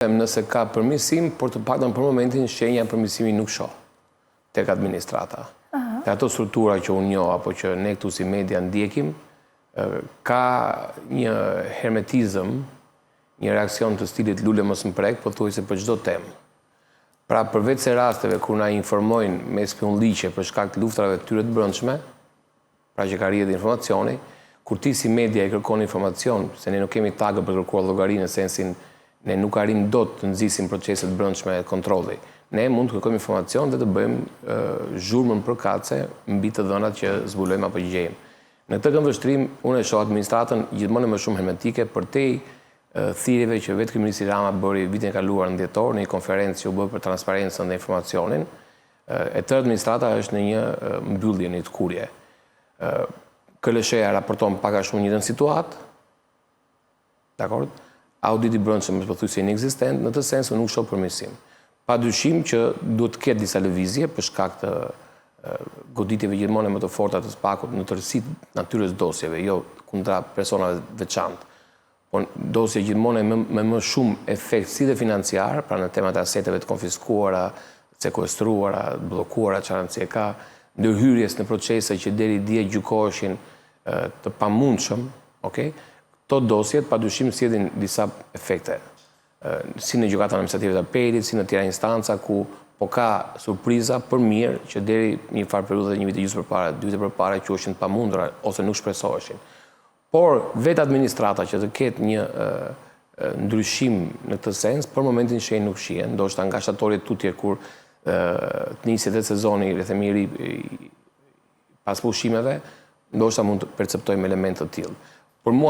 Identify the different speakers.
Speaker 1: Nëse ka përmirësim, por të paktën për momentin shenja përmirësimi nuk shoh tek administrata. Te ato struktura që unë njoh apo që ne këtu si media ndjekim, ka një hermetizëm, një reakcion të stilit lule mos më prek, pothuajse për çdo temë. Pra përveç se rasteve kur na informojnë me spionliqe për shkak të luftrave të tyre të brendshme, pra që ka rrjedhë informacioni, kur ti si media i kërkon informacion, se ne nuk kemi tagë për kërkuar llogari në sensin ne nuk arrim dot të nxisim proceset brendshme e kontrolli. Ne mund të kërkojmë informacion dhe të bëjmë zhurmën përkatëse mbi të dhënat që zbulojmë apo gjejmë. Në këtë këndvështrim, unë e shoh administratën gjithmonë më shumë hermetike përtej thirrjeve që vetë kryeministri Rama bëri vitin e kaluar në dhjetor në një konferencë që u bë për transparencën dhe informacionin. E tërë administrata është në një mbyllje, në një kurje. KLSH-ja raporton pak a shumë një situatë. Dakor? Auditi brendshëm është pothuajse inekzistent, në të sensu nuk shoh përmirësim. Padyshim që duhet të ketë disa lëvizje për shkak të goditjeve gjithmonë më të forta të SPAK-ut në tërësitë natyrës dosjeve, jo kundra personave veçantë. Por dosje gjithmonë me më shumë efekt si dhe financiar, pra në temat e aseteve të konfiskuara, sekuestruara, bllokuara, çfarë rëndësie ka, ndërhyrjes në procese që deri dje gjykoheshin të pamundshëm, okay? Këto dosjet padyshim sjellin disa efekte, si në gjykatën administrative të apelit, si në tjera instanca ku po ka surpriza për mirë që deri një farë periudhë një vit e gjysmë përpara, 2 vite përpara quheshin të pamundura ose nuk shpresoheshin. Por vetë administrata që të ketë një ndryshim në këtë sens, për momentin shenjë nuk shihen, ndoshta nga shtatori tutje kur të niset vetë sezoni rrethimi i ri pas pushimeve, ndoshta mund të perceptojmë elemente të tillë. Por mua